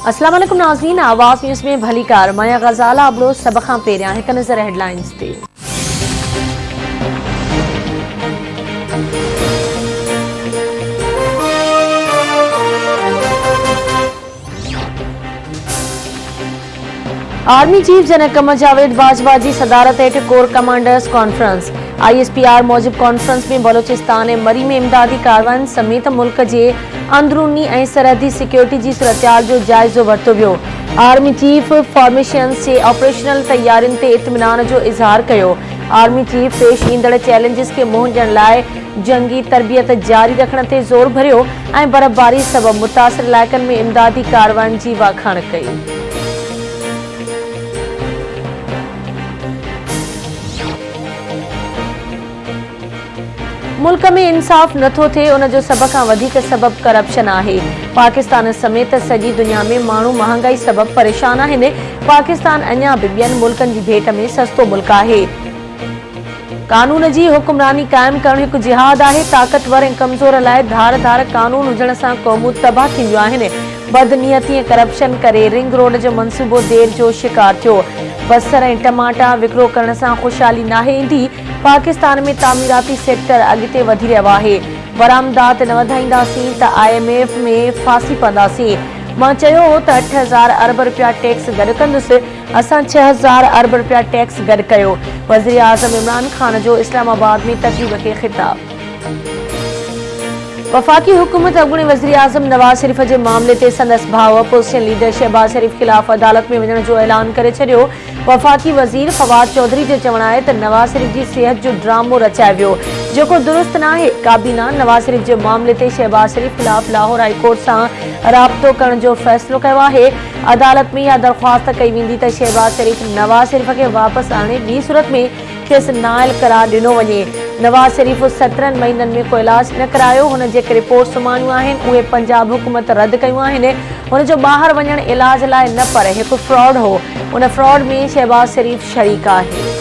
अस्सलाम वालेकुम नाज़रीन, आवाज़ न्यूज़ में भली कार माया गज़ाला अबड़ो सब खां पहिरियां हिक नज़र हेडलाइंस ते। Army chief general Qamar Javed Bajwa जी सदारत हेठ कोर कमांडर्स कॉन्फ्रेंस। ISPR मौजूद कॉन्फ्रेंस में बलोचिस्तान ऐं मरी में इमदादी कारवायुनि समेत मुल्क जे अंदरूनी ऐं सरहदी सिक्योरिटी जी सूरतहाल जो जाइज़ो वरितो वियो। आर्मी चीफ फॉर्मेशंस जे ऑपरेशनल तैयारियुनि ते इत्मीनान जो इज़हार कयो। आर्मी चीफ पेश ईंदड़ चैलेंजिस खे मुंहुं ॾियण लाइ जंगी तरबियत जारी रखण ते ज़ोर भरियो ऐं बर्फ़बारी सबबि मुतासिर इलाइक़नि में इमदादी कारवायुनि जी वाखाण कई। मुल्क में इंसाफ नथो थिए, उन जो सब खां वधीक सबब करप्शन आहे। पाकिस्तान समेत सॼी दुनिया में माण्हू महांगाई सबब परेशान आहिनि। पाकिस्तान अञा बि ॿियनि मुल्कनि जी भेट में सस्तो मुल्क आहे। कानून जी हुक्मरानी कायम करणु हिकु जिहाद आहे। ताक़तवर ऐं कमज़ोर लाइ धार धार कानून हुजण सां क़ौमूं तबाह थींदियूं आहिनि। बदनियती ऐं करप्शन करे रिंग रोड जो मंसूबो देर जो शिकार थियो। बसर ऐं टमाटा विकिरो करण सां ख़ुशहाली नाहे ईंदी। पाकिस्तान में तामीराती सेक्टर अॻिते वधी रहियो आहे। बरामदात न वधाईंदासीं त IMF में फासी पवंदासीं। मां चयो हो त 8,000 अरब रुपया टैक्स गॾु कंदुसि, असां 6,000 अरब रुपया टैक्स गॾु कयो। वज़ीर आज़म इमरान खान जो इस्लामाबाद में तक़रीब खे ख़िताब। वफ़ाक़ी हुकूमत अॻूणे वज़ीर आज़म नवाज़ शरीफ़ जे मामले ते संदसि भाउ अपोज़िशन लीडर शहबाज़ शरीफ़ ख़िलाफ़ अदालत में वञण जो ऐलान करे छॾियो। वफ़ाक़ी वज़ीर फवाद चौधरी जो चवणु आहे त नवाज़ शरीफ़ जी सिहत जो ड्रामो रचायो वियो, जेको दुरुस्त नाहे। काबीना नवाज़ शरीफ़ जे मामले ते शहबाज़ शरीफ़ ख़िलाफ़ लाहौर हाई कोर्ट सां राब्तो करण जो फ़ैसिलो कयो आहे। अदालत में इहा दरख़्वास्त कई वेंदी त शहबाज़ शरीफ़ नवाज़ शरीफ़ खे वापसि आणे ॿी सूरत में खेसि नाइल करार ॾिनो वञे। नवाज़ शरीफ़ 17 महीननि में को इलाज न करायो। हुन जेके रिपोर्ट सुम्हाणियूं आहिनि उहे पंजाब हुकूमत रद्द कयूं आहिनि। हुन जो ॿाहिरि वञणु इलाज लाइ न पर हिकु फ्रॉड हो। उन फ्रॉड में शहबाज़ शरीफ़ शरीक आहे।